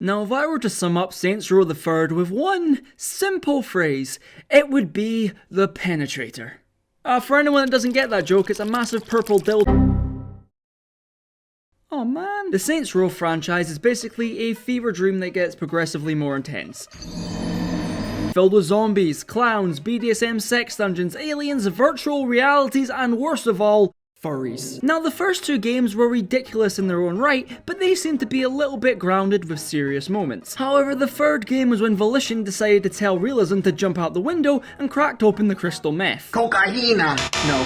Now, if I were to sum up Saints Row the Third with one simple phrase, it would be the penetrator. For anyone that doesn't get that joke, it's a massive purple dildo. Oh man. The Saints Row franchise is basically a fever dream that gets progressively more intense. Filled with zombies, clowns, BDSM sex dungeons, aliens, virtual realities, and worst of all, furries. Now, the first two games were ridiculous in their own right, but they seemed to be a little bit grounded with serious moments. However, the third game was when Volition decided to tell realism to jump out the window and cracked open the crystal meth. Cocaina! No.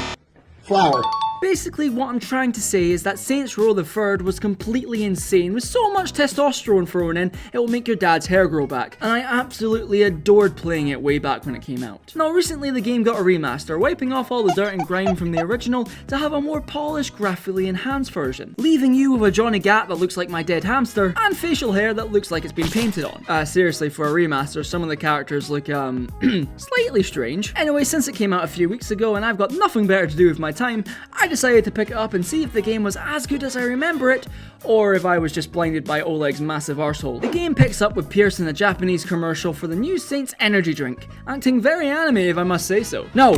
Flour. Basically, what I'm trying to say is that Saints Row the Third was completely insane, with so much testosterone thrown in, it will make your dad's hair grow back, and I absolutely adored playing it way back when it came out. Now, recently the game got a remaster, wiping off all the dirt and grime from the original to have a more polished, graphically enhanced version, leaving you with a Johnny Gat that looks like my dead hamster, and facial hair that looks like it's been painted on. Seriously, for a remaster, some of the characters look, slightly strange. Anyway, since it came out a few weeks ago and I've got nothing better to do with my time, I decided to pick it up and see if the game was as good as I remember it, or if I was just blinded by Oleg's massive arsehole. The game picks up with Pierce in a Japanese commercial for the new Saints energy drink, acting very anime if I must say so. No,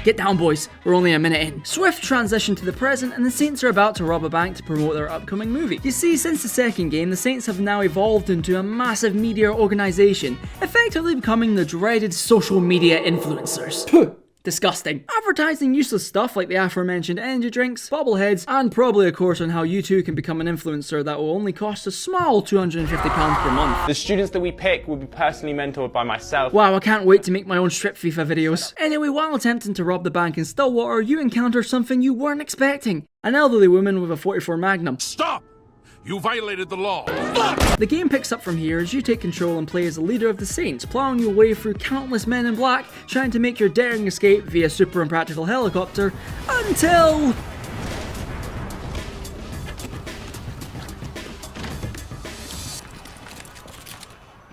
get down boys, we're only a minute in. Swift transition to the present and the Saints are about to rob a bank to promote their upcoming movie. You see, since the second game, the Saints have now evolved into a massive media organization, effectively becoming the dreaded social media influencers. Disgusting. Advertising useless stuff like the aforementioned energy drinks, bobbleheads, and probably a course on how you too can become an influencer that will only cost a small £250 per month. The students that we pick will be personally mentored by myself. Wow, I can't wait to make my own strip FIFA videos. Anyway, while attempting to rob the bank in Stillwater, you encounter something you weren't expecting. An elderly woman with a 44 Magnum. Stop! You violated the law. The game picks up from here as you take control and play as the leader of the Saints, plowing your way through countless men in black, trying to make your daring escape via super impractical helicopter, until...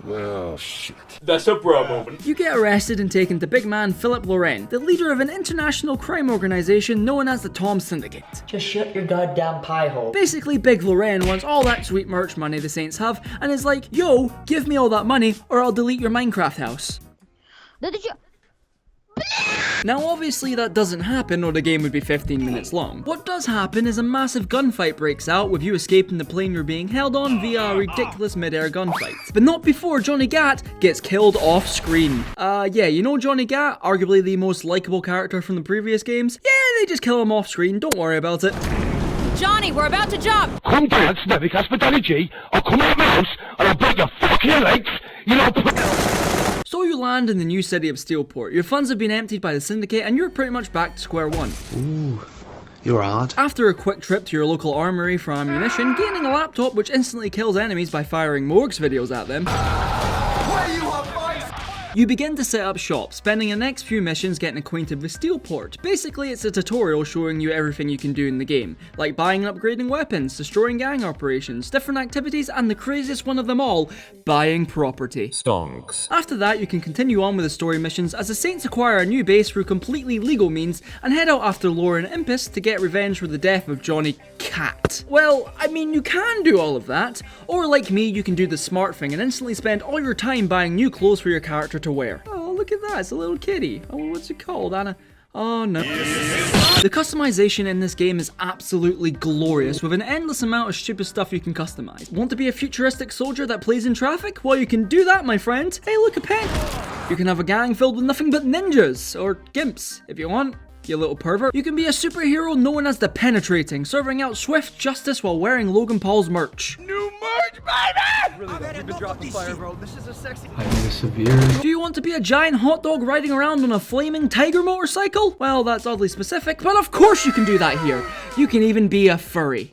Oh, shit. That's a bro moment. You get arrested and taken to big man Philip Loren, the leader of an international crime organization known as the Tom Syndicate. Just shut your goddamn pie hole. Basically, Big Loren wants all that sweet merch money the Saints have, and is like, yo, give me all that money or I'll delete your Minecraft house. Now obviously that doesn't happen or the game would be 15 minutes long. What does happen is a massive gunfight breaks out with you escaping the plane you're being held on via a ridiculous mid-air gunfight. But not before Johnny Gat gets killed off screen. Yeah, you know Johnny Gat, arguably the most likable character from the previous games? Yeah, they just kill him off screen, don't worry about it. Johnny, we're about to jump! Come down to Civic Hospitality, I'll come out my house and I'll break your fucking legs, you know. So you land in the new city of Steelport. Your funds have been emptied by the Syndicate and you're pretty much back to square one. Ooh, you're odd. After a quick trip to your local armory for ammunition, gaining a laptop which instantly kills enemies by firing Morgs videos at them, you begin to set up shop, spending the next few missions getting acquainted with Steelport. Basically, it's a tutorial showing you everything you can do in the game, like buying and upgrading weapons, destroying gang operations, different activities, and the craziest one of them all, buying property. Stonks. After that, you can continue on with the story missions as the Saints acquire a new base through completely legal means and head out after Laura and Impus to get revenge for the death of Johnny Cat. Well, I mean, you can do all of that, or like me, you can do the smart thing and instantly spend all your time buying new clothes for your character to wear. Oh, look at that, it's a little kitty. Oh, what's it called, Anna? Oh no. The customization in this game is absolutely glorious, with an endless amount of stupid stuff you can customize. Want to be a futuristic soldier that plays in traffic? Well, you can do that, my friend. Hey, look, a pen. You can have a gang filled with nothing but ninjas, or gimps, if you want. You little pervert. You can be a superhero known as the Penetrating, serving out swift justice while wearing Logan Paul's merch. New merch, baby! Really, you've been dropping fire, bro. This is a sexy... I need a severe... Do you want to be a giant hot dog riding around on a flaming tiger motorcycle? Well, that's oddly specific, but of course you can do that here. You can even be a furry.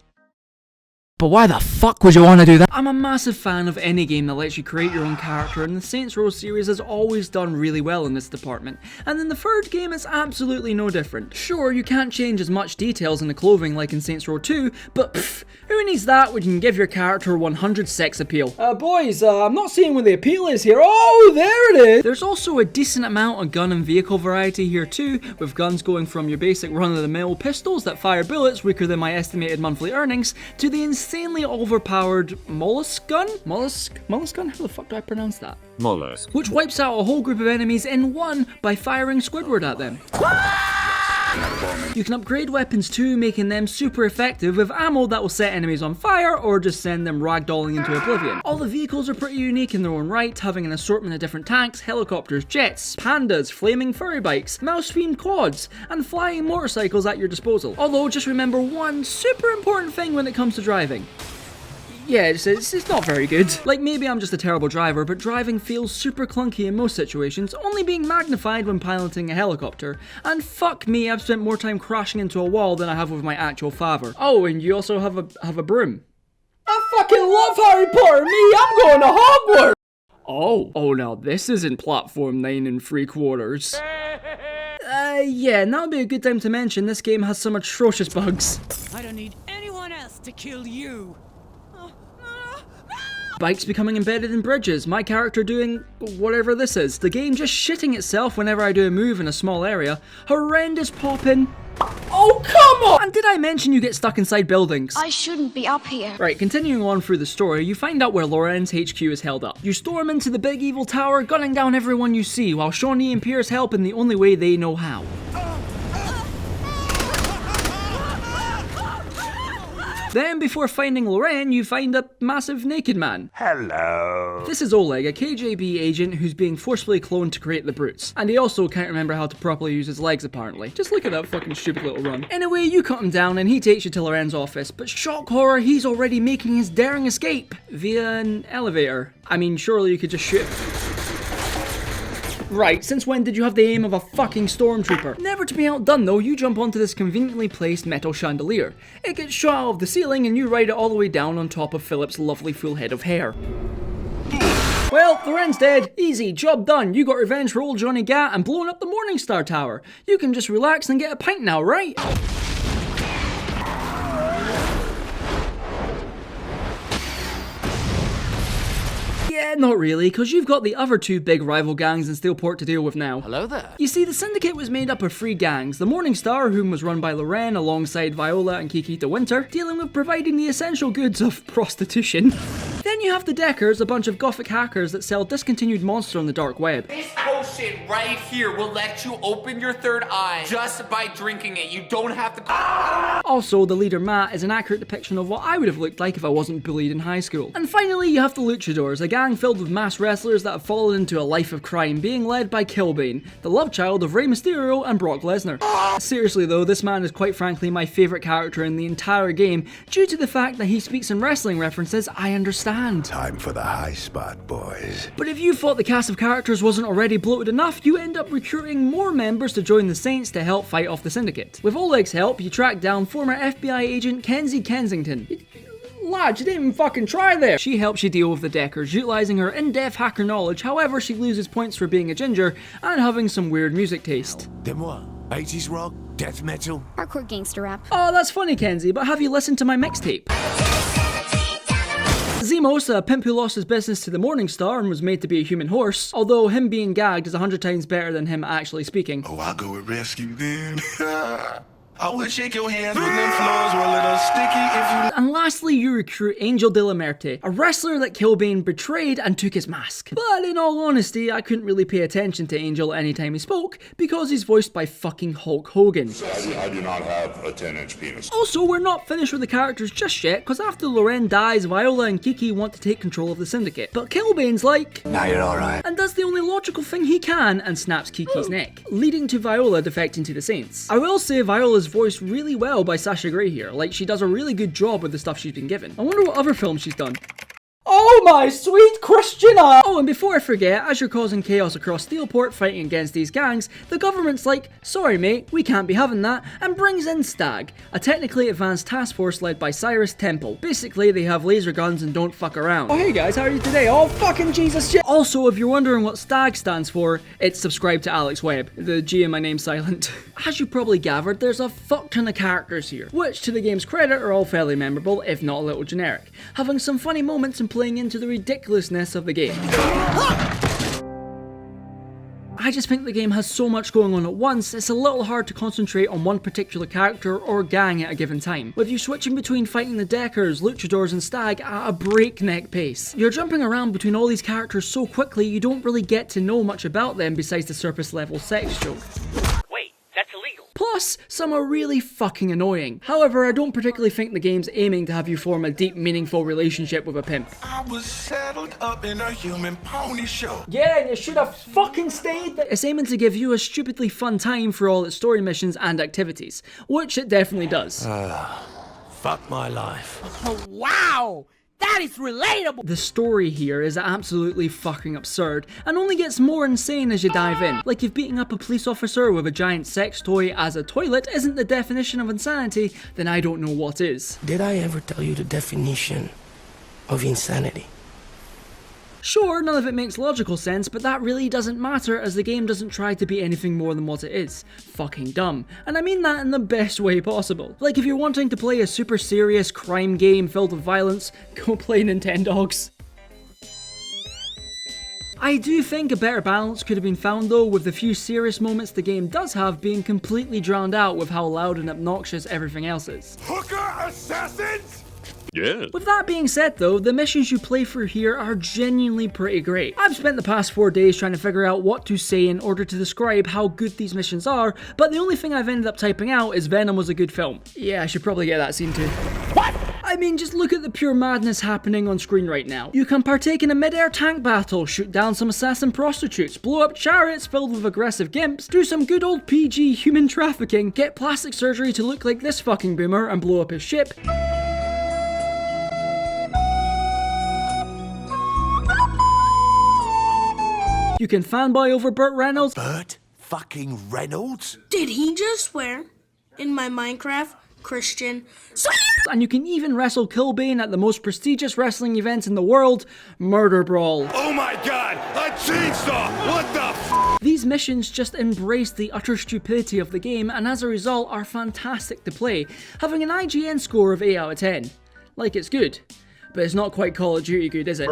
But why the fuck would you want to do that? I'm a massive fan of any game that lets you create your own character, and the Saints Row series has always done really well in this department, and in the third game it's absolutely no different. Sure, you can't change as much details in the clothing like in Saints Row 2, but pfft, who needs that when you can give your character 100 sex appeal? Boys, I'm not seeing where the appeal is here. Oh, there it is! There's also a decent amount of gun and vehicle variety here too, with guns going from your basic run-of-the-mill pistols that fire bullets weaker than my estimated monthly earnings, to the insane insanely overpowered mollusk gun? Mollusk gun? How the fuck do I pronounce that? Mollusk. Which wipes out a whole group of enemies in one by firing Squidward at them. You can upgrade weapons too, making them super effective with ammo that will set enemies on fire or just send them ragdolling into oblivion. All the vehicles are pretty unique in their own right, having an assortment of different tanks, helicopters, jets, pandas, flaming furry bikes, mouse-themed quads, and flying motorcycles at your disposal. Although just remember one super important thing when it comes to driving. Yeah, it's not very good. Like, maybe I'm just a terrible driver, but driving feels super clunky in most situations, only being magnified when piloting a helicopter. And fuck me, I've spent more time crashing into a wall than I have with my actual father. Oh, and you also have a broom. I fucking love Harry Potter, me! I'm going to Hogwarts! Oh, now this isn't platform 9 3/4. Yeah, now would be a good time to mention this game has some atrocious bugs. I don't need anyone else to kill you. Bikes becoming embedded in bridges, my character doing whatever this is. The game just shitting itself whenever I do a move in a small area. Horrendous popping. Oh, come on! And did I mention you get stuck inside buildings? I shouldn't be up here. Right, continuing on through the story, you find out where Loren's HQ is held up. You storm into the big evil tower, gunning down everyone you see, while Shawnee and Pierce help in the only way they know how. Then, before finding Loren, you find a massive naked man. Hello. This is Oleg, a KGB agent who's being forcefully cloned to create the brutes. And he also can't remember how to properly use his legs, apparently. Just look at that fucking stupid little run. Anyway, you cut him down and he takes you to Loren's office, but shock horror, he's already making his daring escape via an elevator. I mean, surely you could just shoot him. Right, since when did you have the aim of a fucking stormtrooper? Never to be outdone though, you jump onto this conveniently placed metal chandelier. It gets shot out of the ceiling and you ride it all the way down on top of Philip's lovely full head of hair. Well, Loren's dead. Easy, job done. You got revenge for old Johnny Gat and blowing up the Morningstar Tower. You can just relax and get a pint now, right? Yeah, not really, because you've got the other two big rival gangs in Steelport to deal with now. Hello there. You see, the Syndicate was made up of 3 gangs. The Morningstar, whom was run by Loren alongside Viola and Kikita Winter, dealing with providing the essential goods of prostitution. Then you have the Deckers, a bunch of gothic hackers that sell discontinued monster on the dark web. This potion right here will let you open your third eye just by drinking it. You don't have to... Also, the leader Matt is an accurate depiction of what I would have looked like if I wasn't bullied in high school. And finally, you have the Luchadores, a gang filled with mass wrestlers that have fallen into a life of crime, being led by Killbane, the love child of Rey Mysterio and Brock Lesnar. Seriously though, this man is quite frankly my favourite character in the entire game, due to the fact that he speaks in wrestling references I understand. Time for the high spot, boys. But if you thought the cast of characters wasn't already bloated enough, you end up recruiting more members to join the Saints to help fight off the Syndicate. With Oleg's help, you track down former FBI agent Kenzie Kensington. Lad, you didn't even fucking try there! She helps you deal with the Deckers, utilising her in-depth hacker knowledge, however she loses points for being a ginger and having some weird music taste. Then what? 80s rock? Death metal? Hardcore gangster rap. Oh, that's funny, Kenzie, but have you listened to my mixtape? Zemos, a pimp who lost his business to the Morningstar and was made to be a human horse, although him being gagged is 100 times better than him actually speaking. Oh, I'll go with rescue then. I would shake your hands when them floors were a little sticky if you... And lastly, you recruit Angel de la Merte, a wrestler that Killbane betrayed and took his mask. But in all honesty, I couldn't really pay attention to Angel anytime he spoke, because he's voiced by fucking Hulk Hogan. I do not have a 10-inch penis. Also, we're not finished with the characters just yet, because after Loren dies, Viola and Kiki want to take control of the Syndicate. But Killbane's like, Now you're alright. and does the only logical thing he can and snaps Kiki's neck, leading to Viola defecting to the Saints. I will say Viola's voiced really well by Sasha Grey here, like she does a really good job with the stuff she's been given. I wonder what other films she's done. Oh my sweet Christiana! Oh, and before I forget, as you're causing chaos across Steelport fighting against these gangs, the government's like, sorry mate, we can't be having that, and brings in STAG, a technically advanced task force led by Cyrus Temple. Basically, they have laser guns and don't fuck around. Oh hey guys, how are you today? Oh fucking Jesus shit! Also, if you're wondering what STAG stands for, it's subscribe to Alex Webb. The G in my name's silent. As you probably gathered, there's a fuck ton of characters here, which to the game's credit are all fairly memorable, if not a little generic, having some funny moments and playing into the ridiculousness of the game. I just think the game has so much going on at once, it's a little hard to concentrate on one particular character or gang at a given time, with you switching between fighting the Deckers, Luchadores and Stag at a breakneck pace. You're jumping around between all these characters so quickly you don't really get to know much about them besides the surface level sex joke. Plus, some are really fucking annoying. However, I don't particularly think the game's aiming to have you form a deep, meaningful relationship with a pimp. I was saddled up in a human pony show. Yeah, and you should have fucking stayed there. It's aiming to give you a stupidly fun time for all its story missions and activities, which it definitely does. Fuck my life. Oh, wow! That is relatable! The story here is absolutely fucking absurd, and only gets more insane as you dive in. Like if beating up a police officer with a giant sex toy as a toilet isn't the definition of insanity, then I don't know what is. Did I ever tell you the definition of insanity? Sure, none of it makes logical sense, but that really doesn't matter as the game doesn't try to be anything more than what it is. Fucking dumb. And I mean that in the best way possible. Like if you're wanting to play a super serious crime game filled with violence, go play Nintendogs. I do think a better balance could have been found though, with the few serious moments the game does have being completely drowned out with how loud and obnoxious everything else is. Hooker assassins? Yeah. With that being said though, the missions you play through here are genuinely pretty great. I've spent the past 4 days trying to figure out what to say in order to describe how good these missions are, but the only thing I've ended up typing out is Venom was a good film. Yeah, I should probably get that scene too. What? I mean, just look at the pure madness happening on screen right now. You can partake in a mid-air tank battle, shoot down some assassin prostitutes, blow up chariots filled with aggressive gimps, do some good old PG human trafficking, get plastic surgery to look like this fucking boomer and blow up his ship. You can fanboy over Burt Reynolds. Burt fucking Reynolds? Did he just swear? In my Minecraft Christian. And you can even wrestle Killbane at the most prestigious wrestling event in the world, Murder Brawl. Oh my god, a chainsaw! What the f? These missions just embrace the utter stupidity of the game and as a result are fantastic to play, having an IGN score of 8 out of 10. Like it's good. But it's not quite Call of Duty good, is it?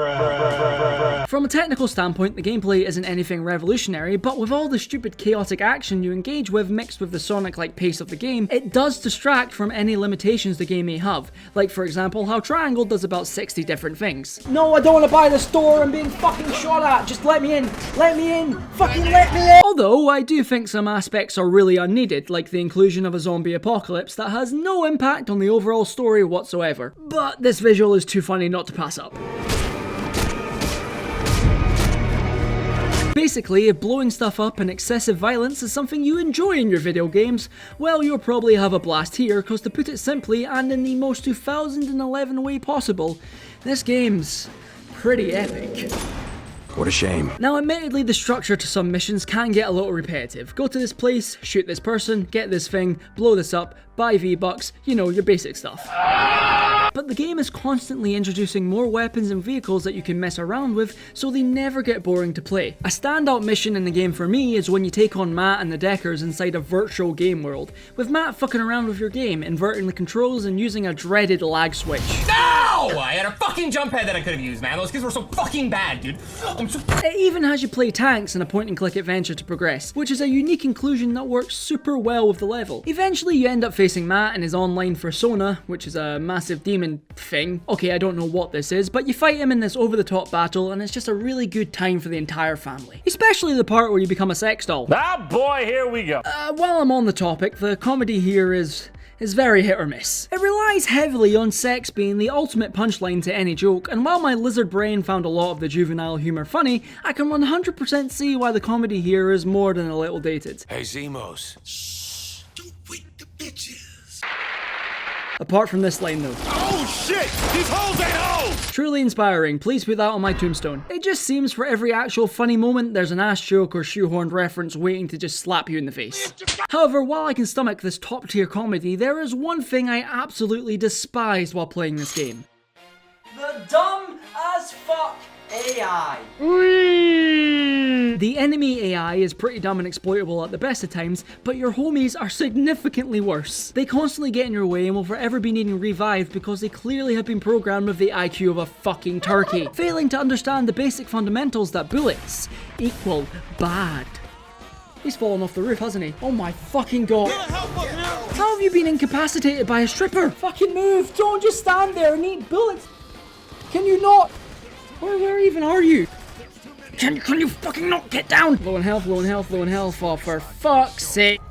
From a technical standpoint, the gameplay isn't anything revolutionary, but with all the stupid chaotic action you engage with mixed with the Sonic-like pace of the game, it does distract from any limitations the game may have, like for example how Triangle does about 60 different things. No, I don't want to buy the store, I'm being fucking shot at, just let me in, fucking let me in! Although, I do think some aspects are really unneeded, like the inclusion of a zombie apocalypse that has no impact on the overall story whatsoever. But this visual is too funny not to pass up. Basically, if blowing stuff up and excessive violence is something you enjoy in your video games, well, you'll probably have a blast here, because to put it simply, and in the most 2011 way possible, this game's pretty epic. What a shame. Now admittedly the structure to some missions can get a little repetitive. Go to this place, shoot this person, get this thing, blow this up, buy V-Bucks, you know, your basic stuff. But the game is constantly introducing more weapons and vehicles that you can mess around with, so they never get boring to play. A standout mission in the game for me is when you take on Matt and the Deckers inside a virtual game world, with Matt fucking around with your game, inverting the controls and using a dreaded lag switch. No! I had a fucking jump head that I could have used, man. Those kids were so fucking bad, dude. It even has you play tanks in a point-and-click adventure to progress, which is a unique inclusion that works super well with the level. Eventually you end up facing Matt and his online persona, which is a massive demon thing. Okay, I don't know what this is, but you fight him in this over-the-top battle and it's just a really good time for the entire family. Especially the part where you become a sex doll. Ah boy, here we go. While I'm on the topic, the comedy here is very hit or miss. It relies heavily on sex being the ultimate punchline to any joke, and while my lizard brain found a lot of the juvenile humor funny, I can 100% see why the comedy here is more than a little dated. Hey, Zemos. Shh, don't wake the bitches. Apart from this line though. Oh shit! These hoes ain't hoes! Truly inspiring, please put that on my tombstone. It just seems for every actual funny moment there's an ass joke or shoehorned reference waiting to just slap you in the face. However, while I can stomach this top tier comedy, there is one thing I absolutely despise while playing this game. The dumb as fuck AI. The enemy AI is pretty dumb and exploitable at the best of times, but your homies are significantly worse. They constantly get in your way and will forever be needing revived because they clearly have been programmed with the IQ of a fucking turkey, failing to understand the basic fundamentals that bullets equal bad. He's fallen off the roof, hasn't he? Oh my fucking god. How have you been incapacitated by a stripper? Fucking move. Don't just stand there and eat bullets. Can you not? Where even are you? Can you fucking not get down? Low in health, low in health, low in health. Oh, for fuck's sake.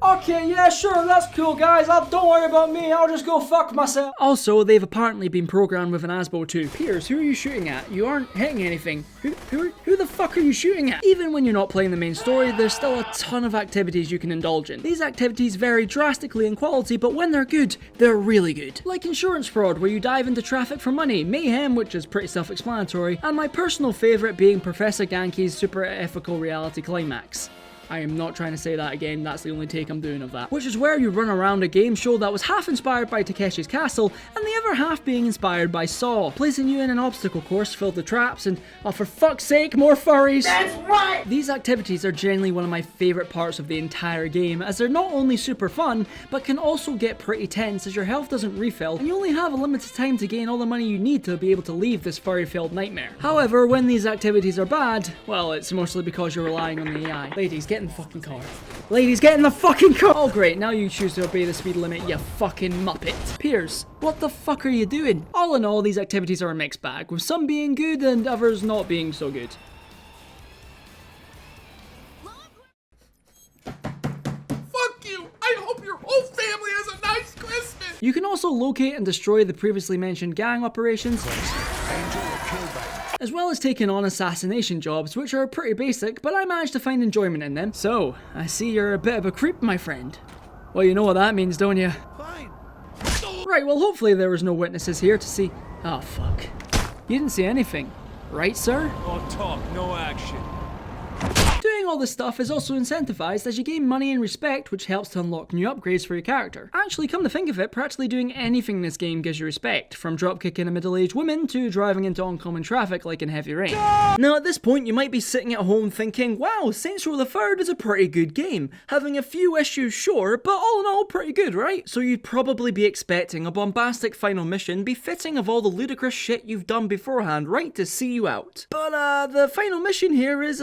Okay, yeah, sure, that's cool, guys. Don't worry about me. I'll just go fuck myself. Also, they've apparently been programmed with an ASBO too. Piers, who are you shooting at? You aren't hitting anything. Who the fuck are you shooting at? Even when you're not playing the main story, there's still a ton of activities you can indulge in. These activities vary drastically in quality, but when they're good, they're really good. Like insurance fraud, where you dive into traffic for money, mayhem, which is pretty self-explanatory, and my personal favourite being Professor Genki's super ethical reality climax. I am not trying to say that again, that's the only take I'm doing of that. Which is where you run around a game show that was half inspired by Takeshi's Castle, and the other half being inspired by Saw, placing you in an obstacle course filled with traps and, oh for fuck's sake, more furries! That's right! These activities are generally one of my favourite parts of the entire game, as they're not only super fun, but can also get pretty tense as your health doesn't refill, and you only have a limited time to gain all the money you need to be able to leave this furry-filled nightmare. However, when these activities are bad, well, it's mostly because you're relying on the AI. Ladies, get in the fucking car. Ladies, get in the fucking car! Oh great, now you choose to obey the speed limit, you fucking muppet. Piers, what the fuck are you doing? All in all, these activities are a mixed bag, with some being good and others not being so good. Fuck you! I hope your whole family has a nice Christmas! You can also locate and destroy the previously mentioned gang operations, as well as taking on assassination jobs, which are pretty basic, but I managed to find enjoyment in them. So, I see you're a bit of a creep, my friend. Well, you know what that means, don't you? Fine. Right, well hopefully there was no witnesses here to see... Oh, fuck. You didn't see anything, right, sir? All talk, no action. Doing all this stuff is also incentivized as you gain money and respect, which helps to unlock new upgrades for your character. Actually, come to think of it, practically doing anything in this game gives you respect, from dropkicking a middle-aged woman to driving into oncoming traffic like in Heavy Rain. Now at this point you might be sitting at home thinking, wow, Saints Row the Third is a pretty good game, having a few issues sure, but all in all pretty good, right? So you'd probably be expecting a bombastic final mission befitting of all the ludicrous shit you've done beforehand, right, to see you out. But the final mission here is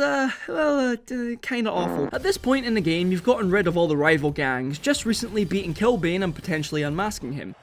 kinda awful. At this point in the game, you've gotten rid of all the rival gangs, just recently beating Killbane and potentially unmasking him.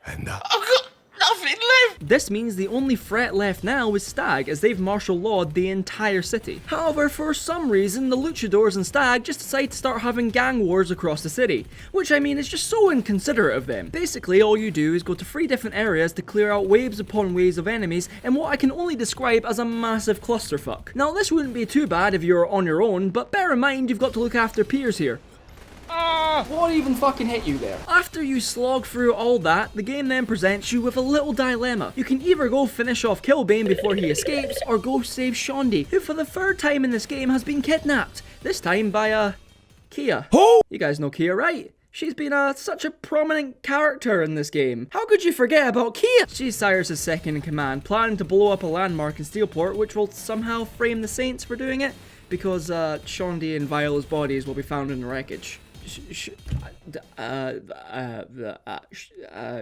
And I've got nothing left! This means the only threat left now is Stag, as they've martial lawed the entire city. However, for some reason, the Luchadores and Stag just decide to start having gang wars across the city, which I mean is just so inconsiderate of them. Basically, all you do is go to 3 different areas to clear out waves upon waves of enemies in what I can only describe as a massive clusterfuck. Now, this wouldn't be too bad if you're on your own, but bear in mind you've got to look after Piers here. What even fucking hit you there? After you slog through all that, the game then presents you with a little dilemma. You can either go finish off Killbane before he escapes, or go save Shondi, who for the 3rd time in this game has been kidnapped. This time by, Kia. Who? You guys know Kia, right? She's been such a prominent character in this game. How could you forget about Kia? She's Cyrus' second in command, planning to blow up a landmark in Steelport, which will somehow frame the Saints for doing it, because Shondi and Viola's bodies will be found in the wreckage.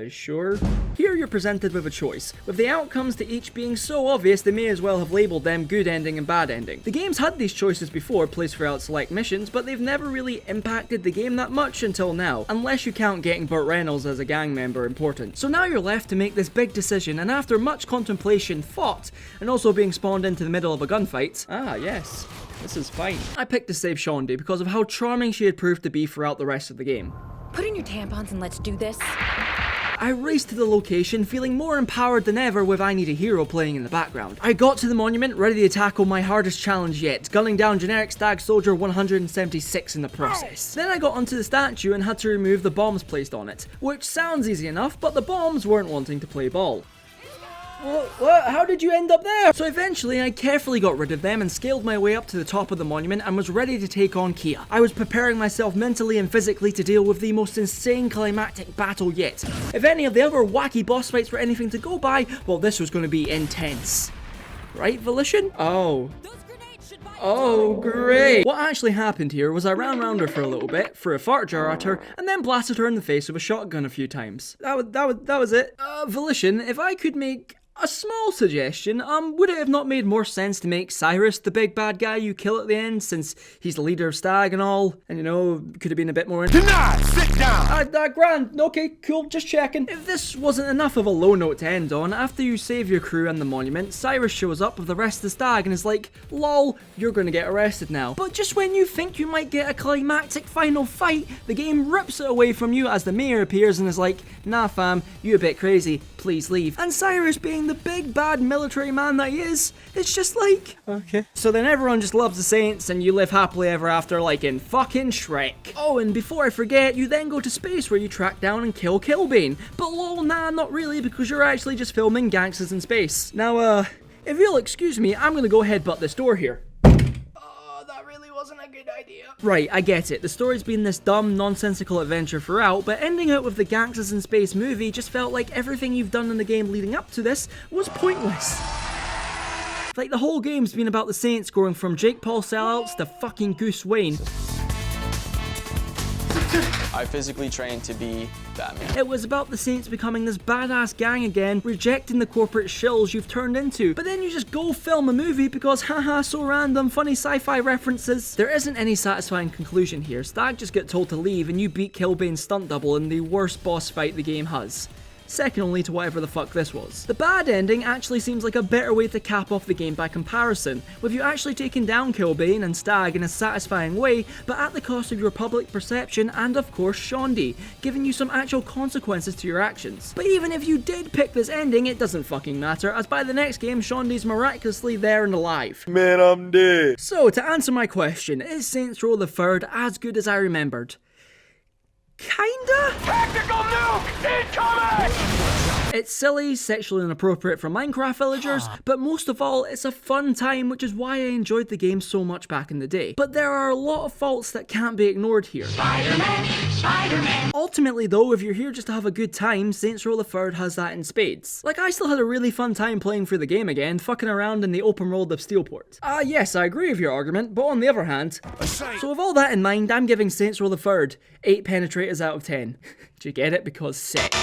Sure? Here you're presented with a choice, with the outcomes to each being so obvious they may as well have labelled them good ending and bad ending. The game's had these choices before placed throughout select missions, but they've never really impacted the game that much until now, unless you count getting Burt Reynolds as a gang member important. So now you're left to make this big decision, and after much contemplation, fought, and also being spawned into the middle of a gunfight, yes. This is fine. I picked to save Shondi because of how charming she had proved to be throughout the rest of the game. Put in your tampons and let's do this. I raced to the location feeling more empowered than ever with I Need a Hero playing in the background. I got to the monument ready to tackle my hardest challenge yet, gunning down generic Stag Soldier 176 in the process. Then I got onto the statue and had to remove the bombs placed on it, which sounds easy enough, but the bombs weren't wanting to play ball. What? How did you end up there? So eventually I carefully got rid of them and scaled my way up to the top of the monument and was ready to take on Kia. I was preparing myself mentally and physically to deal with the most insane climactic battle yet. If any of the other wacky boss fights were anything to go by, well, this was going to be intense. Right, Volition? Oh, great. What actually happened here was I ran around her for a little bit, threw a fart jar at her, and then blasted her in the face with a shotgun a few times. That was it. Volition, if I could make A small suggestion, would it have not made more sense to make Cyrus the big bad guy you kill at the end, since he's the leader of Stag and all, and you know, could have been a bit more Denied! Sit down! Grand, okay, cool, just checking. If this wasn't enough of a low note to end on, after you save your crew and the monument, Cyrus shows up with the rest of the Stag and is like, lol, you're gonna get arrested now. But just when you think you might get a climactic final fight, the game rips it away from you as the mayor appears and is like, nah fam, you a bit crazy, please leave. And Cyrus, being the big bad military man that he is, it's just like, okay. So then everyone just loves the Saints and you live happily ever after like in fucking Shrek. Oh, and before I forget, you then go to space where you track down and kill Killbane. But lol, nah, not really, because you're actually just filming gangsters in space. Now, if you'll excuse me, I'm gonna go headbutt this door here. Wasn't a good idea. Right, I get it. The story's been this dumb, nonsensical adventure throughout, but ending out with the Gangsters in Space movie just felt like everything you've done in the game leading up to this was pointless. Like, the whole game's been about the Saints growing from Jake Paul sellouts to fucking Goose Wayne. I physically trained to be Batman. It was about the Saints becoming this badass gang again, rejecting the corporate shills you've turned into. But then you just go film a movie because haha, so random, funny sci-fi references. There isn't any satisfying conclusion here. Stag just get told to leave and you beat Killbane's stunt double in the worst boss fight the game has. Second only to whatever the fuck this was. The bad ending actually seems like a better way to cap off the game by comparison, with you actually taking down Killbane and Stag in a satisfying way, but at the cost of your public perception and of course Shondi, giving you some actual consequences to your actions. But even if you did pick this ending, it doesn't fucking matter, as by the next game Shondi's miraculously there and alive. Man, I'm dead. So to answer my question, is Saints Row the Third as good as I remembered? Kinda? Tactical nuke incoming! It's silly, sexually inappropriate for Minecraft villagers, but most of all, it's a fun time, which is why I enjoyed the game so much back in the day. But there are a lot of faults that can't be ignored here. Spider-Man! Ultimately though, if you're here just to have a good time, Saints Row the Third has that in spades. Like, I still had a really fun time playing through the game again, fucking around in the open world of Steelport. Yes, I agree with your argument, but on the other hand, so with all that in mind, I'm giving Saints Row the Third 8 penetrators out of 10. Do you get it? Because sick.